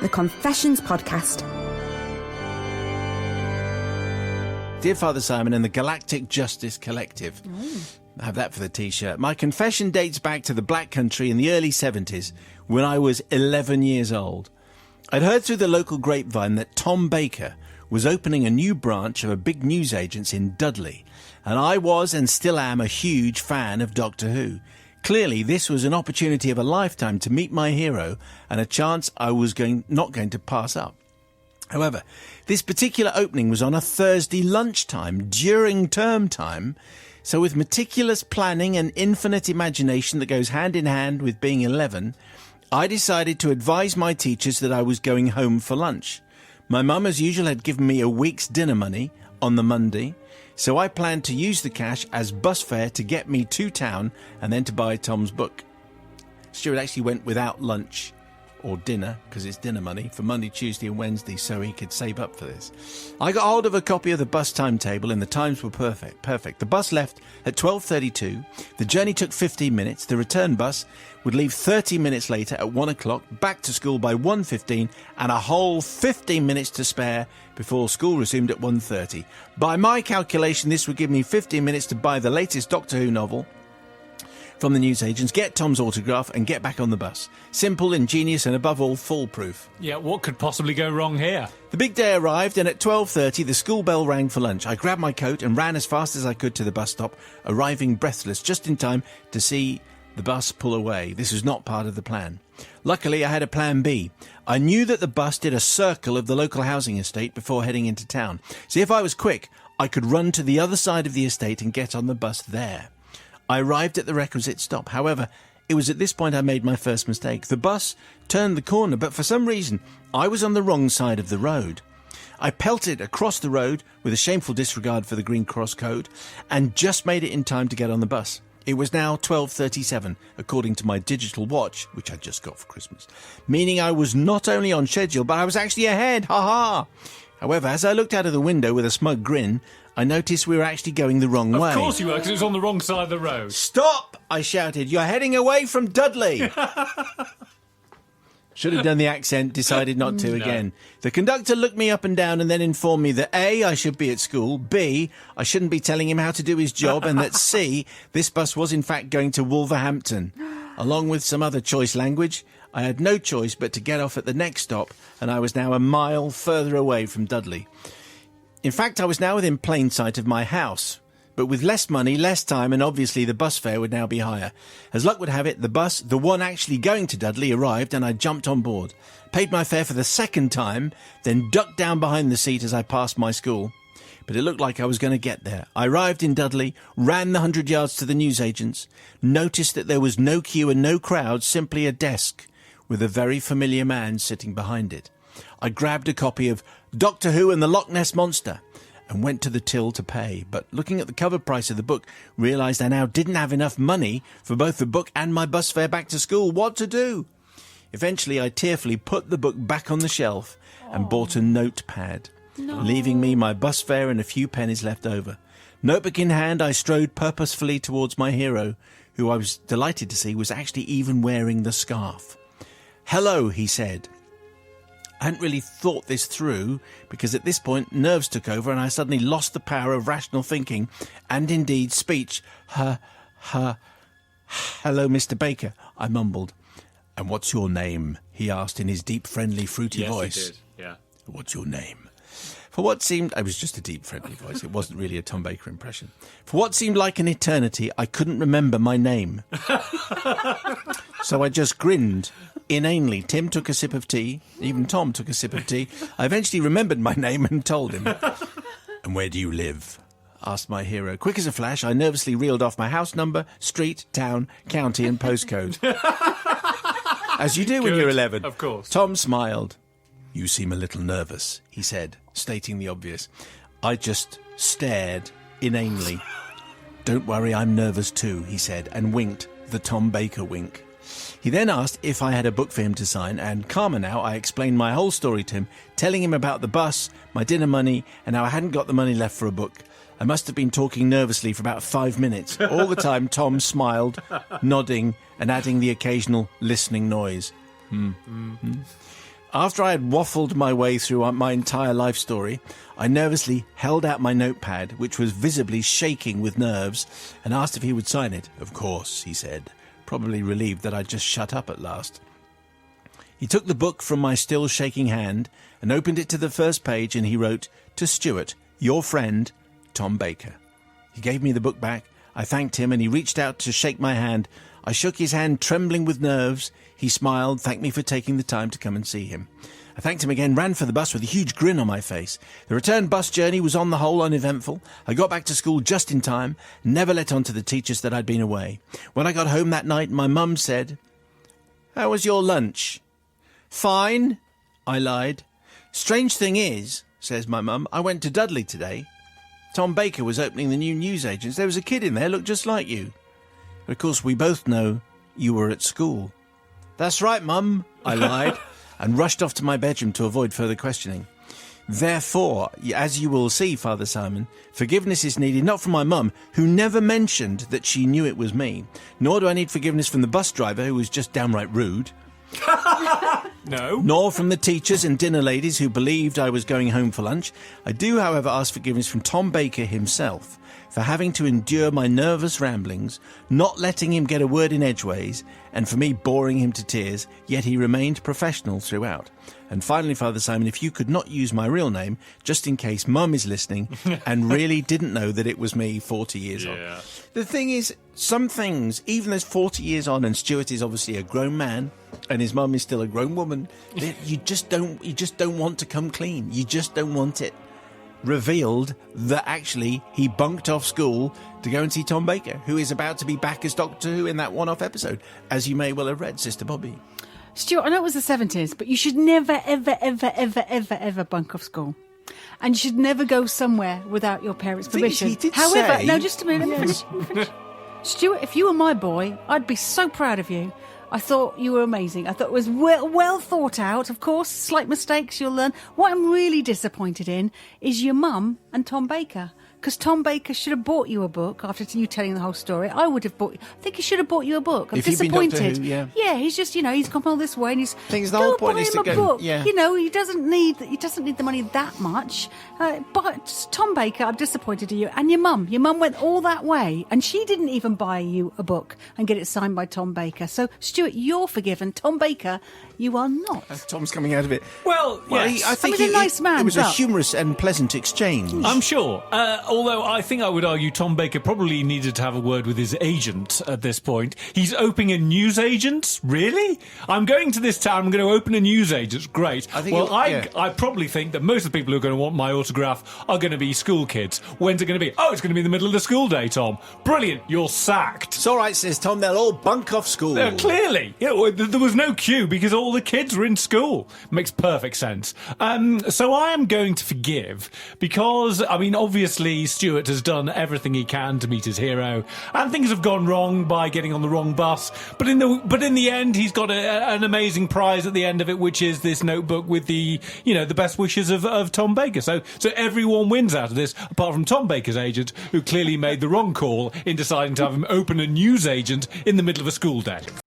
the Confessions podcast. Dear Father Simon and the Galactic Justice Collective. I have that for the T-shirt. My confession dates back to the Black Country in the early 70s when I was 11 years old. I'd heard through the local grapevine that Tom Baker was opening a new branch of a big newsagent's in Dudley, and I was and still am a huge fan of Doctor Who. Clearly, this was an opportunity of a lifetime to meet my hero and a chance I was not going to pass up. However, this particular opening was on a Thursday lunchtime during term time, so with meticulous planning and infinite imagination that goes hand in hand with being 11, I decided to advise my teachers that I was going home for lunch. My mum, as usual, had given me a week's dinner money on the Monday, so I planned to use the cash as bus fare to get me to town and then to buy Tom's book. Stuart actually went without lunch or dinner, because it's dinner money, for Monday, Tuesday and Wednesday, so he could save up for this. I got hold of a copy of the bus timetable and the times were perfect. The bus left at 12:32, the journey took 15 minutes, the return bus would leave 30 minutes later at 1 o'clock, back to school by 1:15, and a whole 15 minutes to spare before school resumed at 1:30. By my calculation, this would give me 15 minutes to buy the latest Doctor Who novel from the newsagents, get Tom's autograph and get back on the bus. Simple, ingenious and above all foolproof. Yeah, what could possibly go wrong here? The big day arrived and at 12:30 the school bell rang for lunch. I grabbed my coat and ran as fast as I could to the bus stop, arriving breathless just in time to see the bus pull away. This was not part of the plan. Luckily I had a plan B. I knew that the bus did a circle of the local housing estate before heading into town. So if I was quick, I could run to the other side of the estate and get on the bus there. I arrived at the requisite stop. However, it was at this point I made my first mistake. The bus turned the corner, but for some reason, I was on the wrong side of the road. I pelted across the road with a shameful disregard for the Green Cross code and just made it in time to get on the bus. It was now 12:37, according to my digital watch, which I just got for Christmas, meaning I was not only on schedule, but I was actually ahead. Ha ha! However, as I looked out of the window with a smug grin, I noticed we were actually going the wrong way. Of course you were, because it was on the wrong side of the road. Stop! I shouted. You're heading away from Dudley! Should have done the accent, decided not to again. The conductor looked me up and down and then informed me that A, I should be at school, B, I shouldn't be telling him how to do his job, and that C, this bus was in fact going to Wolverhampton. Along with some other choice language, I had no choice but to get off at the next stop, and I was now a mile further away from Dudley. In fact, I was now within plain sight of my house, but with less money, less time, and obviously the bus fare would now be higher. As luck would have it, the bus, the one actually going to Dudley, arrived and I jumped on board. Paid my fare for the second time, then ducked down behind the seat as I passed my school. But it looked like I was going to get there. I arrived in Dudley, ran the 100 yards to the newsagents, noticed that there was no queue and no crowd, simply a desk with a very familiar man sitting behind it. I grabbed a copy of Doctor Who and the Loch Ness Monster and went to the till to pay, but looking at the cover price of the book, realised I now didn't have enough money for both the book and my bus fare back to school. What to do? Eventually, I tearfully put the book back on the shelf and bought a notepad, leaving me my bus fare and a few pennies left over. Notebook in hand, I strode purposefully towards my hero, who I was delighted to see was actually even wearing the scarf. "Hello," he said. I hadn't really thought this through, because at this point nerves took over and I suddenly lost the power of rational thinking and indeed speech. "Hello, Mr. Baker," I mumbled. "And what's your name?" he asked in his deep, friendly, fruity voice. Yes, he did, yeah. "What's your name?" For what seemed... It was just a deep, friendly voice. It wasn't really a Tom Baker impression. For what seemed like an eternity, I couldn't remember my name. So I just grinned inanely. Tim took a sip of tea. Even Tom took a sip of tea. I eventually remembered my name and told him. "And where do you live?" asked my hero. Quick as a flash, I nervously reeled off my house number, street, town, county and postcode. As you do when you're 11. Of course. Tom smiled. "You seem a little nervous," he said, stating the obvious. I just stared inanely. "Don't worry, I'm nervous too," he said, and winked the Tom Baker wink. He then asked if I had a book for him to sign, and calmer now, I explained my whole story to him, telling him about the bus, my dinner money, and how I hadn't got the money left for a book. I must have been talking nervously for about 5 minutes. All the time, Tom smiled, nodding, and adding the occasional listening noise. After I had waffled my way through my entire life story, I nervously held out my notepad, which was visibly shaking with nerves, and asked if he would sign it. Of course, he said, probably relieved that I'd just shut up at last. He took the book from my still shaking hand and opened it to the first page, and he wrote, "To Stuart, your friend, Tom Baker." He gave me the book back. I thanked him, and he reached out to shake my hand. I shook his hand, trembling with nerves. He smiled, thanked me for taking the time to come and see him. I thanked him again, ran for the bus with a huge grin on my face. The return bus journey was on the whole uneventful. I got back to school just in time, never let on to the teachers that I'd been away. When I got home that night, my mum said, "How was your lunch?" "Fine," I lied. "Strange thing is," says my mum, "I went to Dudley today. Tom Baker was opening the new newsagents. There was a kid in there, looked just like you. But of course, we both know you were at school." "That's right, Mum," I lied, and rushed off to my bedroom to avoid further questioning. Therefore, as you will see, Father Simon, forgiveness is needed not from my mum, who never mentioned that she knew it was me, nor do I need forgiveness from the bus driver, who was just downright rude. No. Nor from the teachers and dinner ladies who believed I was going home for lunch. I do, however, ask forgiveness from Tom Baker himself for having to endure my nervous ramblings, not letting him get a word in edgeways, and for me boring him to tears, yet he remained professional throughout. And finally, Father Simon, if you could not use my real name, just in case Mum is listening and really didn't know that it was me 40 years on. The thing is, some things, even as 40 years on, and Stuart is obviously a grown man, and his mum is still a grown woman, you just don't want to come clean. You just don't want it revealed that actually he bunked off school to go and see Tom Baker, who is about to be back as Doctor Who in that one-off episode, as you may well have read, Sister Bobby. Stuart, I know it was the 70s, but you should never, ever, ever, ever, ever, ever bunk off school. And you should never go somewhere without your parents' permission. He did However, say... no, just a minute, let me finish. Stuart, if you were my boy, I'd be so proud of you. I thought you were amazing. I thought it was well thought out. Of course, slight mistakes you'll learn. What I'm really disappointed in is your mum and Tom Baker. Because Tom Baker should have bought you a book after you telling the whole story. I would have bought... I think he should have bought you a book. I'm If you'd been Doctor disappointed. Who, yeah. Yeah, he's just, he's come all this way and he's... Things the whole point buy is him to a go... book. Yeah. He doesn't need the money that much. But Tom Baker, I'm disappointed in you. And your mum. Your mum went all that way and she didn't even buy you a book and get it signed by Tom Baker. So, Stuart, you're forgiven. Tom Baker, you are not. Tom's coming out of it. Well, yes. I think he's a nice man, It was a but- humorous and pleasant exchange. I'm sure. Although I think I would argue Tom Baker probably needed to have a word with his agent at this point. He's opening a newsagent? Really? I'm going to this town, I'm going to open a newsagent. Great. I think I probably think that most of the people who are going to want my autograph are going to be school kids. When's it going to be? Oh, it's going to be in the middle of the school day, Tom. Brilliant. You're sacked. It's all right, says Tom. They'll all bunk off school. Clearly. There was no queue because all the kids were in school. Makes perfect sense. So I am going to forgive because, obviously Stuart has done everything he can to meet his hero, and things have gone wrong by getting on the wrong bus. But in the end, he's got an amazing prize at the end of it, which is this notebook with the best wishes of Tom Baker. So everyone wins out of this, apart from Tom Baker's agent, who clearly made the wrong call in deciding to have him open a newsagent in the middle of a school day.